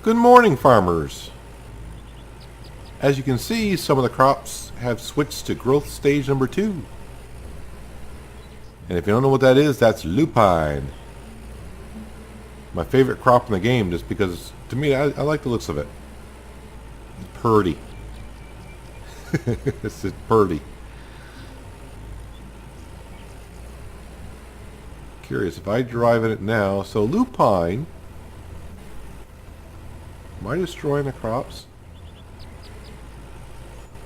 Good morning, farmers. As you can see, some of the crops have switched to growth stage number 2. And if you don't know what that is, that's lupine. My favorite crop in the game, just because, to me, I like the looks of it. It's purty. It's just purty. Curious, if I drive in it now, so lupine, am I destroying the crops?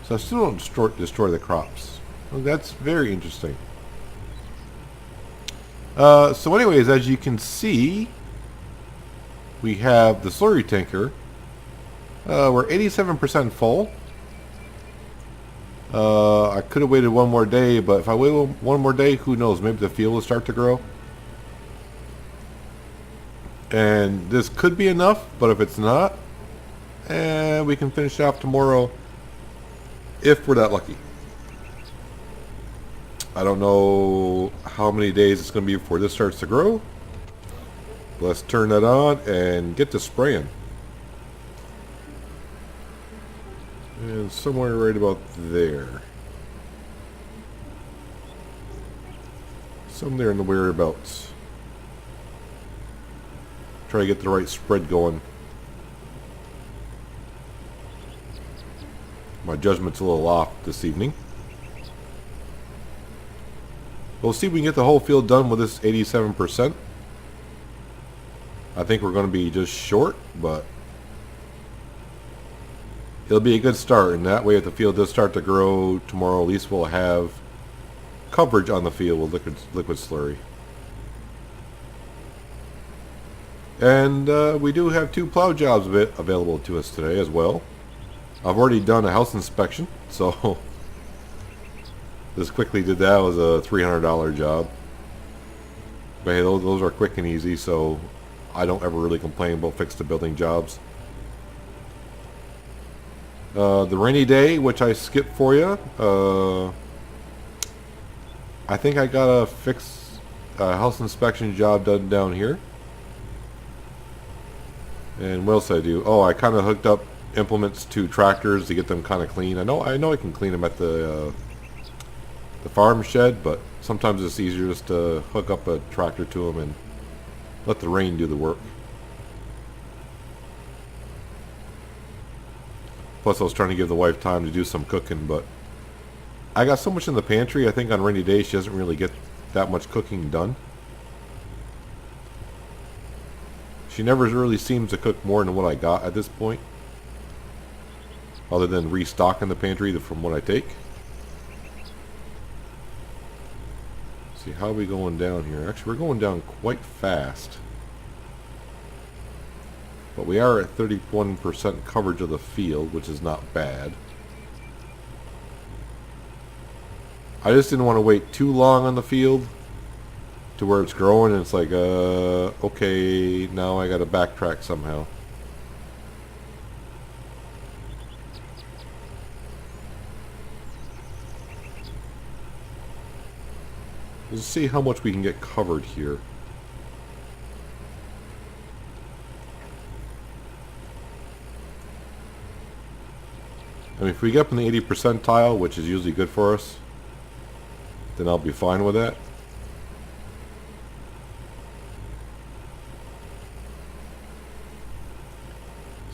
So I still don't destroy the crops. Well, that's very interesting. So anyways, as you can see, we have the slurry tanker. We're 87% full. I could have waited one more day, but if I wait one more day, who knows? Maybe the field will start to grow. And this could be enough, but if it's not, we can finish it off tomorrow if we're that lucky. I don't know how many days it's going to be before this starts to grow. Let's turn that on and get to spraying. And somewhere right about there. Somewhere in the whereabouts. Try to get the right spread going. My judgment's a little off this evening. We'll see if we can get the whole field done with this 87%. I think we're going to be just short, but it'll be a good start. And that way, if the field does start to grow tomorrow, at least we'll have coverage on the field with liquid slurry. And we do have 2 plow jobs available to us today as well. I've already done a house inspection, so just quickly did that. It was a $300 job. But hey, those are quick and easy, so I don't ever really complain about fix the building jobs. The rainy day, which I skipped for you, I think I got a house inspection job done down here. And what else did I do? Oh, I kind of hooked up implements to tractors to get them kind of clean. I know I can clean them at the farm shed, but sometimes it's easier just to hook up a tractor to them and let the rain do the work. Plus, I was trying to give the wife time to do some cooking, but I got so much in the pantry. I think on rainy days she doesn't really get that much cooking done. She never really seems to cook more than what I got at this point, other than restocking the pantry from what I take. Let's see, how are we going down here? Actually, we're going down quite fast. But we are at 31% coverage of the field, which is not bad. I just didn't want to wait too long on the field to where it's growing and it's like, okay, now I gotta backtrack somehow. Let's see how much we can get covered here. I mean, if we get up in the 80 percentile, which is usually good for us, then I'll be fine with that.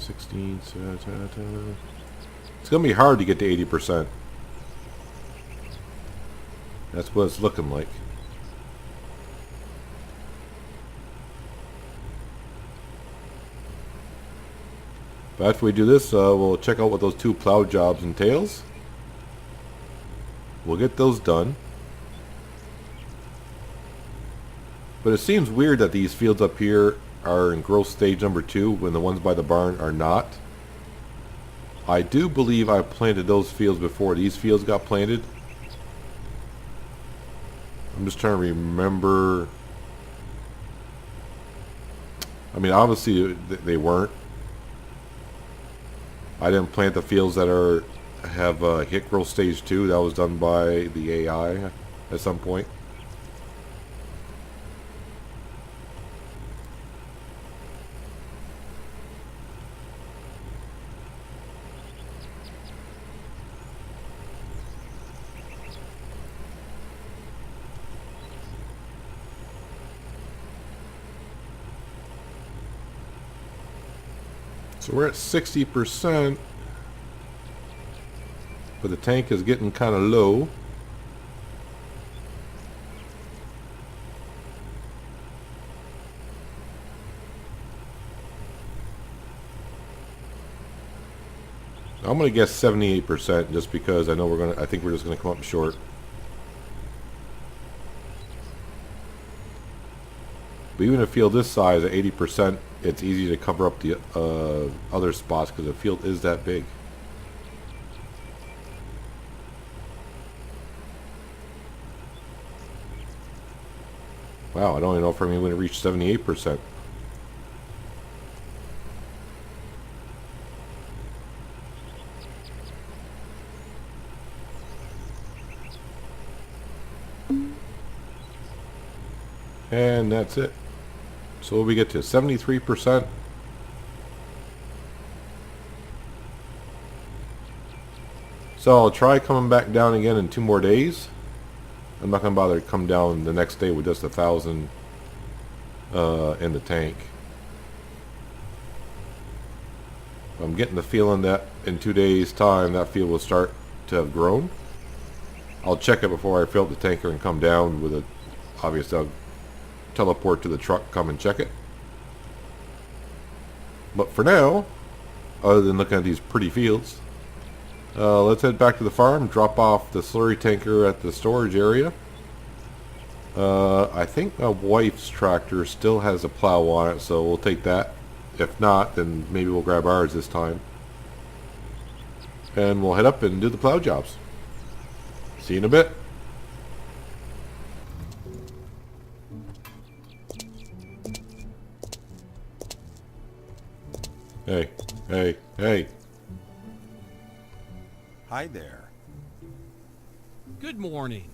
It's going to be hard to get to 80%. That's what it's looking like. But after we do this, we'll check out what those 2 plow jobs entails. We'll get those done. But it seems weird that these fields up here are in growth stage number 2 when the ones by the barn are not. I do believe I planted those fields before these fields got planted. I'm just trying to remember. I mean, obviously they weren't. I didn't plant the fields that have hit growth stage 2. That was done by the AI at some point. So we're at 60%, but the tank is getting kind of low. I'm gonna guess 78% just because I know I think we're just gonna come up short. But even a field this size at 80%, it's easy to cover up the other spots because the field is that big. Wow, I don't even know if I'm even going to reach 78%. And that's it. So we get to 73%. So I'll try coming back down again in 2 more days. I'm not going to bother to come down the next day with just 1,000 in the tank. I'm getting the feeling that in 2 days time that field will start to have grown. I'll check it before I fill up the tanker and come down with it. Obviously I'll teleport to the truck, come and check it. But for now, other than looking at these pretty fields, let's head back to the farm, drop off the slurry tanker at the storage area. I think my wife's tractor still has a plow on it, so we'll take that. If not, then maybe we'll grab ours this time. And we'll head up and do the plow jobs. See you in a bit. Hey, hey, hey. Hi there. Good morning.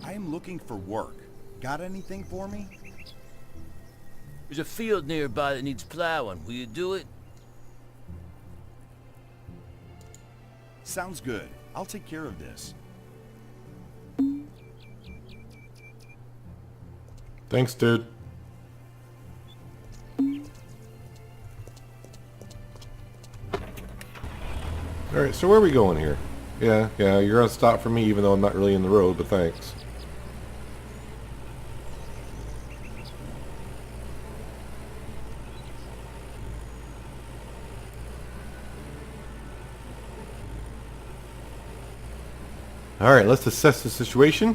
I am looking for work. Got anything for me? There's a field nearby that needs plowing. Will you do it? Sounds good. I'll take care of this. Thanks, dude. Alright, so where are we going here? Yeah, you're gonna stop for me even though I'm not really in the road, but thanks. Alright, let's assess the situation.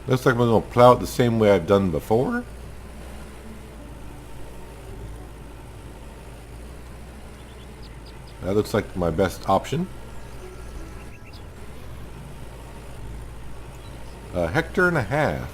Looks like we're going to plow it the same way I've done before. That looks like my best option. A hectare and a half.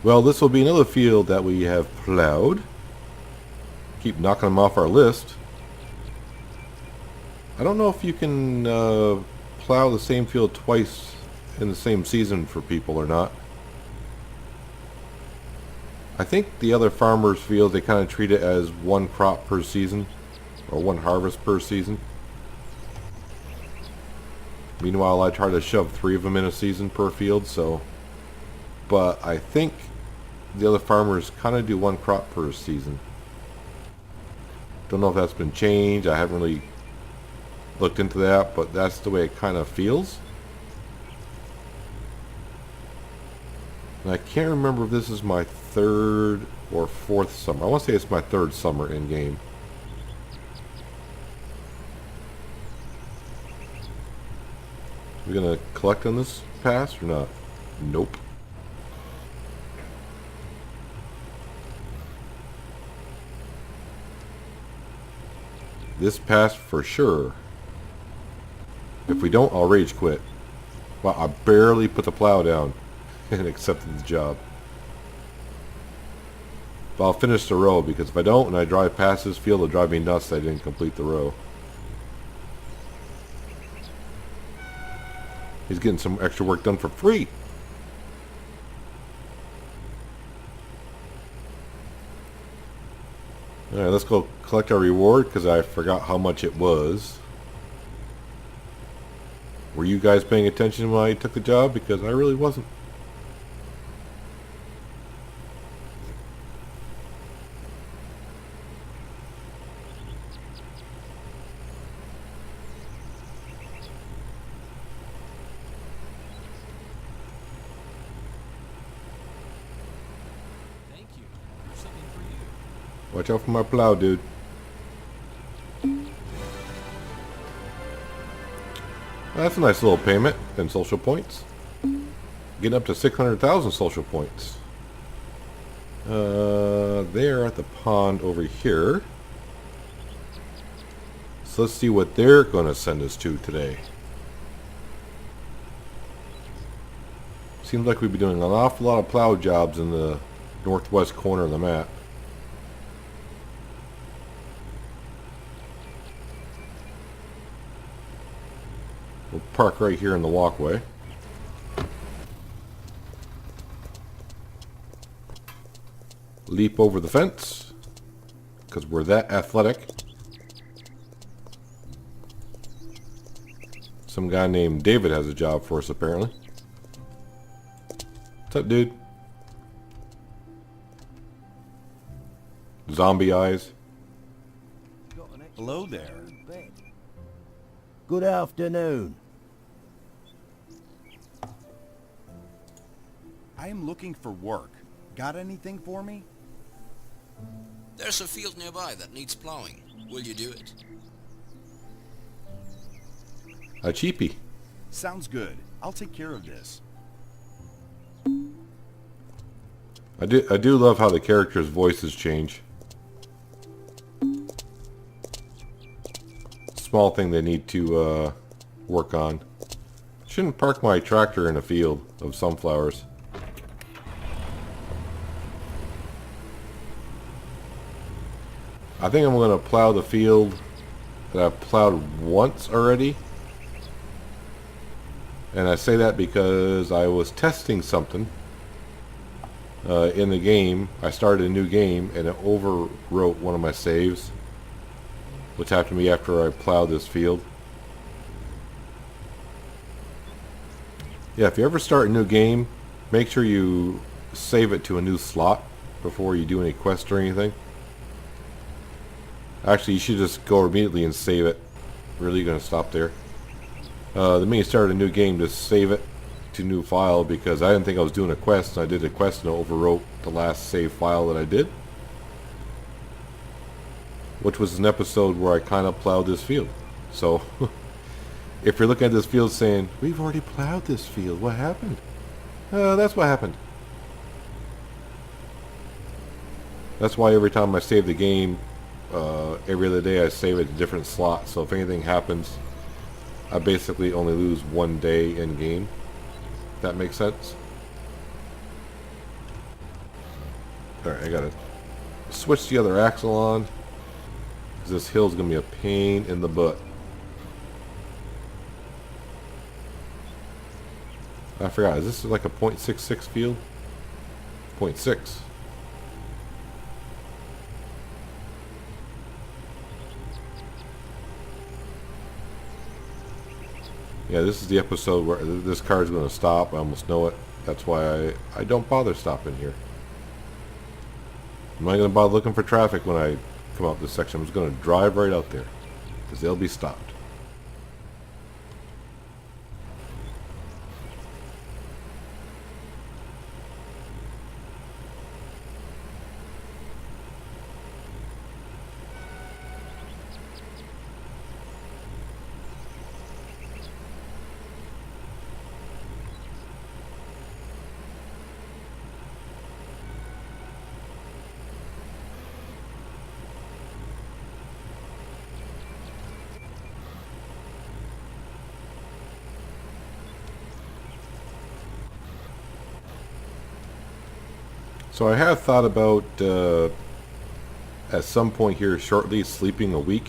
Well, this will be another field that we have plowed. Keep knocking them off our list. I don't know if you can plow the same field twice in the same season for people or not. I think the other farmers' fields, they kind of treat it as one crop per season, or one harvest per season. Meanwhile, I try to shove 3 of them in a season per field, so... But I think the other farmers kind of do one crop per season. Don't know if that's been changed. I haven't really looked into that, but that's the way it kind of feels. And I can't remember if this is my third or fourth summer. I want to say it's my third summer in game. We gonna collect on this pass or not? Nope. This pass for sure. If we don't, I'll rage quit. Wow, I barely put the plow down and accepted the job. But I'll finish the row, because if I don't and I drive past this field, it'll drive me nuts that I didn't complete the row. He's getting some extra work done for free. Alright, let's go collect our reward, because I forgot how much it was. Were you guys paying attention when I took the job? Because I really wasn't. Thank you. There's something for you. Watch out for my plow, dude. That's a nice little payment in social points. Getting up to 600,000 social points. They're at the pond over here. So let's see what they're going to send us to today. Seems like we'd be doing an awful lot of plow jobs in the northwest corner of the map. We'll park right here in the walkway. Leap over the fence, because we're that athletic. Some guy named David has a job for us, apparently. What's up, dude? Zombie eyes. Hello there. Good afternoon. I am looking for work. Got anything for me? There's a field nearby that needs plowing. Will you do it? A cheapie. Sounds good. I'll take care of this. I do love how the characters' voices change. Small thing they need to work on. Shouldn't park my tractor in a field of sunflowers. I think I'm going to plow the field that I've plowed once already. And I say that because I was testing something in the game. I started a new game and it overwrote one of my saves, which happened to me after I plowed this field. Yeah, if you ever start a new game, make sure you save it to a new slot before you do any quests or anything. Actually, you should just go immediately and save it. Really going to stop there. The minute you start a new game, just save it to new file, because I didn't think I was doing a quest, and I did a quest and it overwrote the last save file that I did. Which was an episode where I kind of plowed this field. So, if you're looking at this field saying, we've already plowed this field, what happened? That's what happened. That's why every time I save the game, every other day I save it to different slots. So if anything happens, I basically only lose one day in game. If that makes sense. Alright, I gotta switch the other axle on, because this hill's gonna be a pain in the butt. I forgot, is this like a .66 field? 0.6. Yeah, this is the episode where this car is going to stop. I almost know it. That's why I don't bother stopping here. I'm not going to bother looking for traffic when I come out this section. I'm just going to drive right out there, because they'll be stopped. So I have thought about at some point here shortly sleeping a week,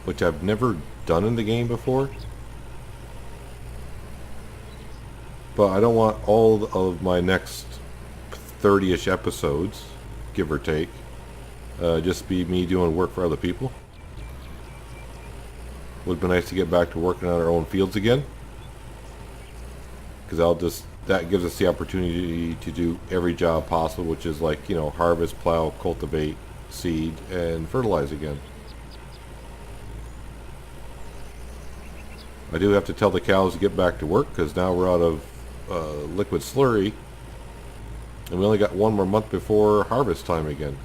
which I've never done in the game before. But I don't want all of my next 30-ish episodes, give or take, just be me doing work for other people. Would be nice to get back to working on our own fields again, because that gives us the opportunity to do every job possible, which is like, you know, harvest, plow, cultivate, seed, and fertilize again. I do have to tell the cows to get back to work, because now we're out of liquid slurry, and we only got one more month before harvest time again.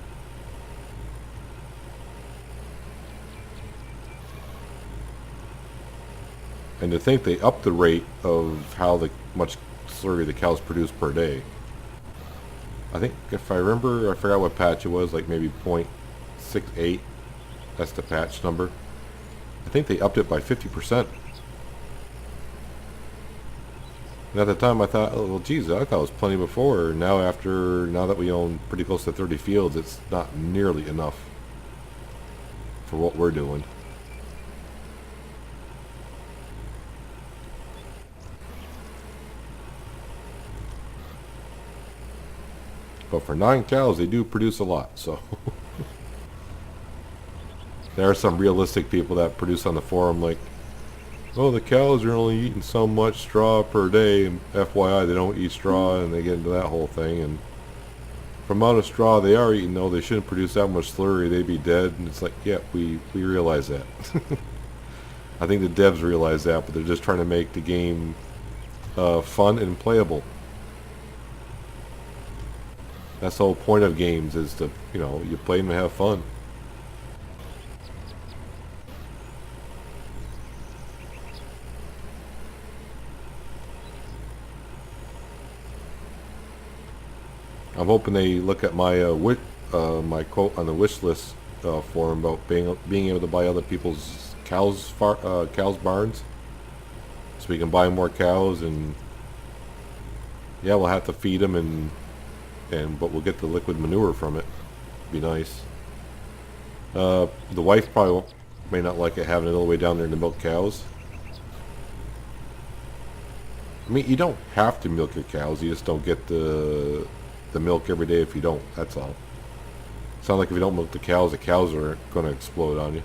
And to think they upped the rate of how much slurry the cows produce per day. I think, if I remember, I forgot what patch it was, like maybe 0.68. That's the patch number. I think they upped it by 50%. And at the time I thought, oh, well, geez, I thought it was plenty before. Now that we own pretty close to 30 fields, it's not nearly enough for what we're doing. But for 9 cows, they do produce a lot, so. There are some realistic people that produce on the forum like, oh, the cows are only eating so much straw per day, and FYI, they don't eat straw, and they get into that whole thing, and for the amount of straw they are eating, though, they shouldn't produce that much slurry, they'd be dead, and it's like, yeah, we realize that. I think the devs realize that, but they're just trying to make the game fun and playable. That's the whole point of games, is to, you know, you play them and have fun. I'm hoping they look at my my quote on the wish list forum about being able to buy other people's cows barns, so we can buy more cows, and yeah, we'll have to feed them but we'll get the liquid manure from it. Be nice. The wife probably may not like it having it all the way down there to milk cows. I mean, you don't have to milk your cows. You just don't get the milk every day if you don't. That's all. Sounds like if you don't milk the cows are going to explode on you.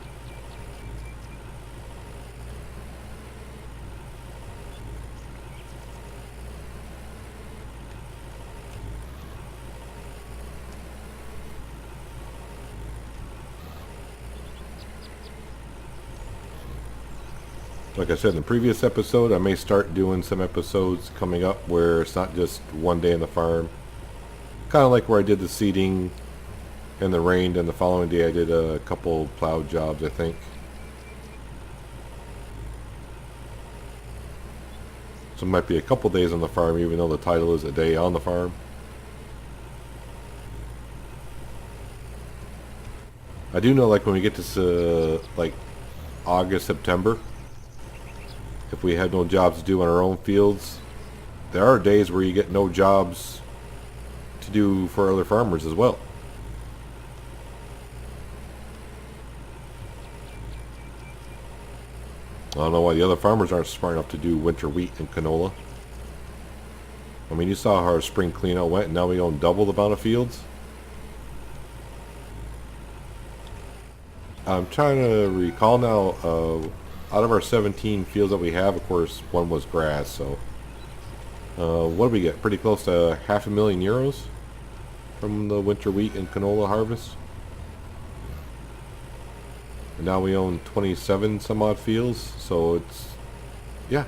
Like I said in the previous episode, I may start doing some episodes coming up where it's not just one day in the farm. Kind of like where I did the seeding and the rain, and the following day I did a couple plow jobs, I think. So it might be a couple days on the farm, even though the title is a day on the farm. I do know, like, when we get to like August, September, if we have no jobs to do on our own fields, there are days where you get no jobs to do for other farmers as well. I don't know why the other farmers aren't smart enough to do winter wheat and canola. I mean, you saw how our spring cleanout went, and now we own double the amount of fields. I'm trying to recall now, out of our 17 fields that we have, of course, one was grass, so what did we get? Pretty close to €500,000 from the winter wheat and canola harvest. And now we own 27 some odd fields, so it's, yeah.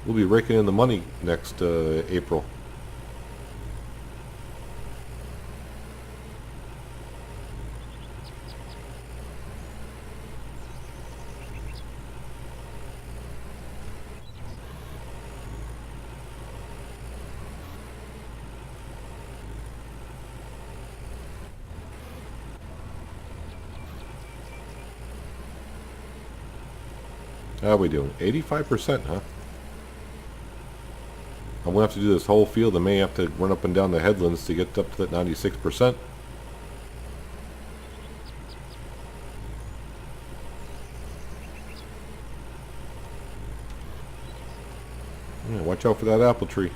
We'll be raking in the money next April. How are we doing? 85%, huh? I'm going to have to do this whole field. I may have to run up and down the headlands to get up to that 96%. Yeah, watch out for that apple tree.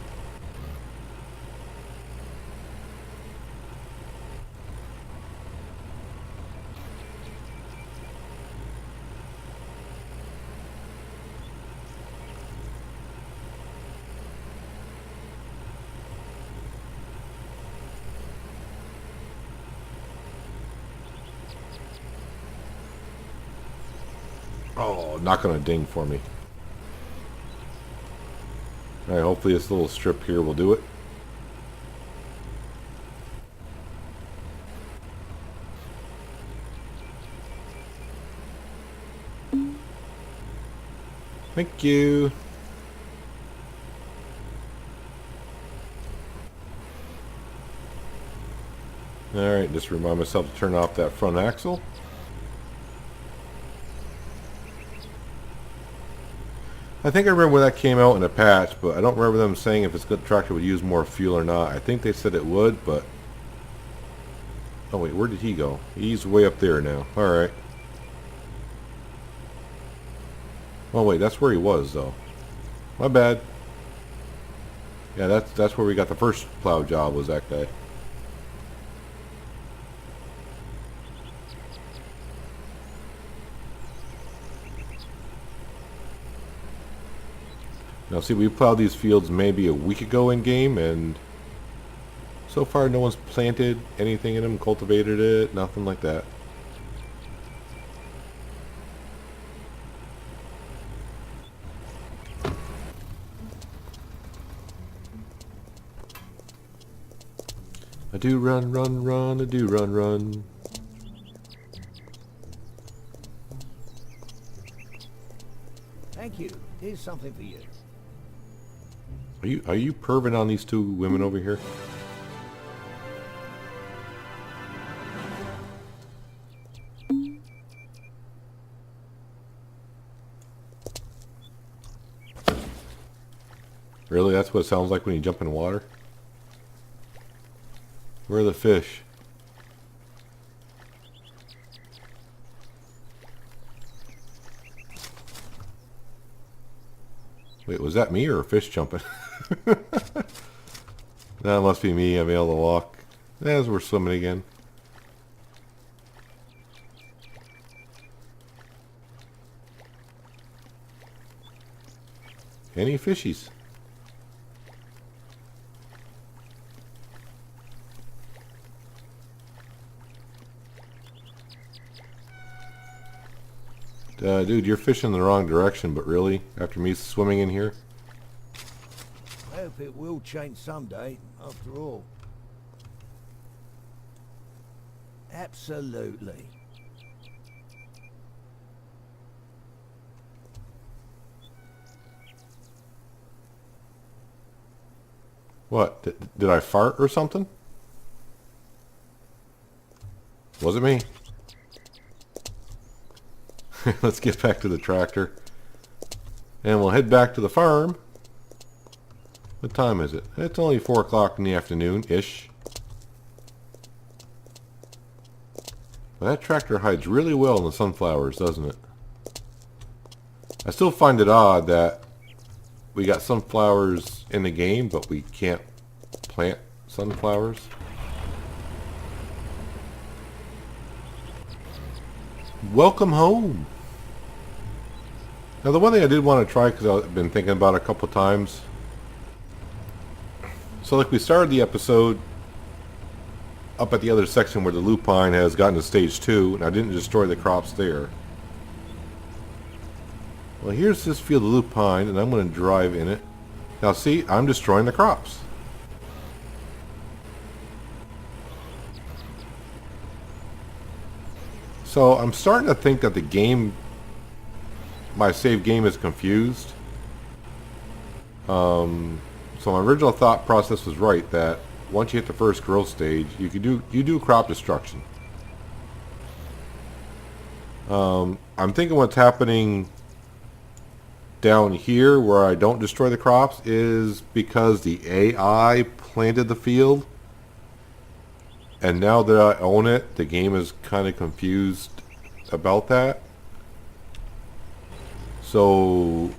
Oh, not gonna ding for me. Alright, hopefully this little strip here will do it. Thank you. Alright, just remind myself to turn off that front axle. I think I remember when that came out in a patch, but I don't remember them saying if the tractor would use more fuel or not. I think they said it would, but... Oh wait, where did he go? He's way up there now. Alright. Oh wait, that's where he was though. My bad. Yeah, that's where we got the first plow job, was that guy. Now see, we plowed these fields maybe a week ago in game, and so far no one's planted anything in them, cultivated it, nothing like that. I do run, run, run, I do run, run. Thank you. Here's something for you. Are you perving on these two women over here? Really? That's what it sounds like when you jump in water? Where are the fish? Wait, was that me or a fish jumping? That must be me. I'm able to walk. As we're swimming again. Any fishies? Dude, you're fishing in the wrong direction, but really? After me swimming in here? I hope it will change someday, after all. Absolutely. What? Did I fart or something? Was it me? Let's get back to the tractor. And we'll head back to the farm. What time is it? It's only 4 o'clock in the afternoon-ish. Well, that tractor hides really well in the sunflowers, doesn't it? I still find it odd that we got sunflowers in the game, but we can't plant sunflowers. Welcome home. Now the one thing I did want to try, because I've been thinking about it a couple of times. So like we started the episode up at the other section where the lupine has gotten to stage 2, and I didn't destroy the crops there. Well, here's this field of lupine, and I'm going to drive in it. Now see, I'm destroying the crops. So I'm starting to think that the game, my save game, is confused. So my original thought process was right, that once you hit the first growth stage, you do crop destruction. I'm thinking what's happening down here where I don't destroy the crops is because the AI planted the field. And now that I own it, the game is kind of confused about that. So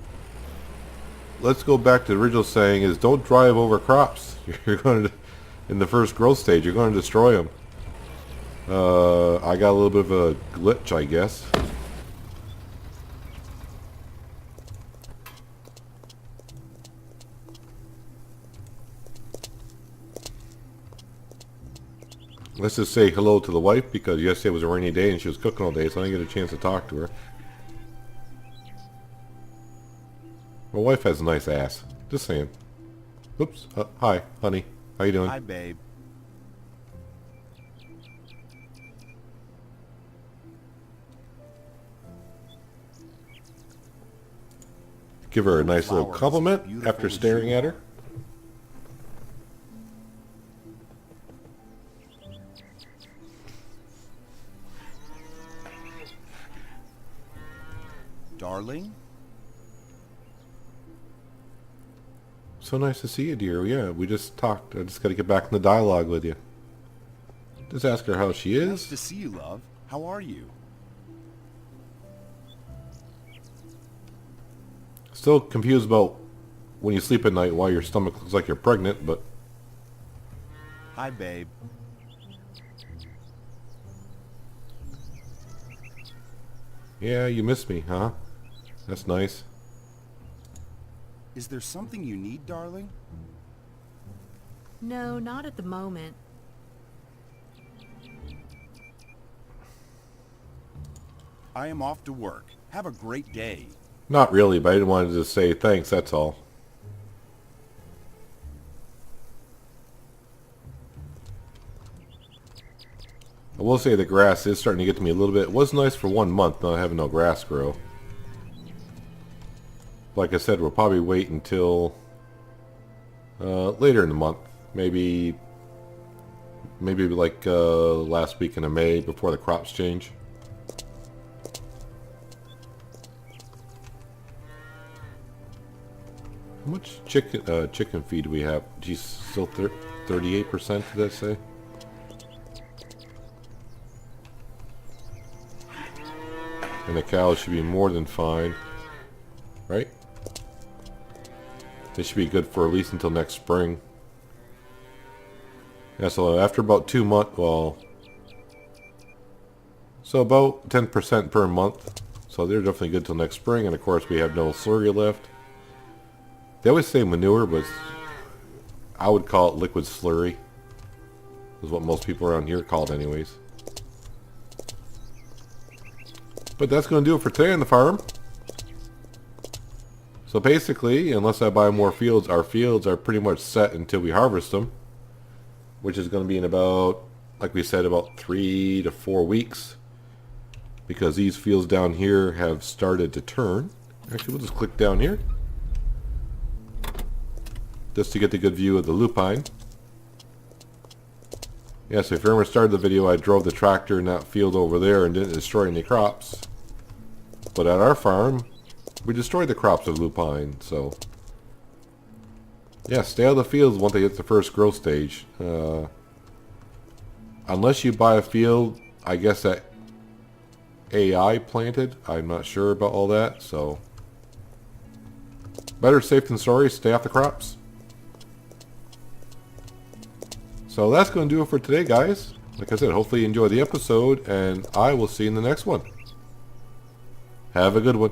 let's go back to the original saying is don't drive over crops. You're going to, in the first growth stage, you're going to destroy them. I got a little bit of a glitch, I guess. Let's just say hello to the wife because yesterday was a rainy day and she was cooking all day, so I didn't get a chance to talk to her. My wife has a nice ass. Just saying. Oops. Hi, honey. How you doing? Hi, babe. Give her a nice little Flowers, compliment beautiful after as staring you at are. her. Darling? So nice to see you, dear. Yeah, we just talked. I just got to get back in the dialogue with you. Just ask her how she Nice is. to see you, love. How are you? Still confused about when you sleep at night why your stomach looks like you're pregnant, but Hi, babe. yeah, you miss me, huh? That's nice. Is there something you need, darling? No, not at the moment. I am off to work. Have a great day. Not really, but I didn't want to just say thanks, that's all. I will say the grass is starting to get to me a little bit. It was nice for 1 month not having no grass grow. Like I said, we'll probably wait until later in the month. Maybe like last weekend of May before the crops change. How much chicken feed do we have? Geez, still 38%, did I say? And the cows should be more than fine. Right? They should be good for at least until next spring. Yeah, so after about 2 months, well... So about 10% per month. So they're definitely good till next spring, and of course we have no slurry left. They always say manure, but I would call it liquid slurry. Is what most people around here call it anyways. But that's going to do it for today on the farm. So basically, unless I buy more fields, our fields are pretty much set until we harvest them. Which is going to be in about, like we said, about 3 to 4 weeks. Because these fields down here have started to turn. Actually, we'll just click down here. Just to get the good view of the lupine. Yeah, so if you remember started the video, I drove the tractor in that field over there and didn't destroy any crops. But at our farm, we destroyed the crops of lupine, so... Yeah, stay out of the fields once they hit the first growth stage. Unless you buy a field, I guess that AI planted. I'm not sure about all that, so... Better safe than sorry, stay off the crops. So that's going to do it for today, guys. Like I said, hopefully you enjoyed the episode, and I will see you in the next one. Have a good one.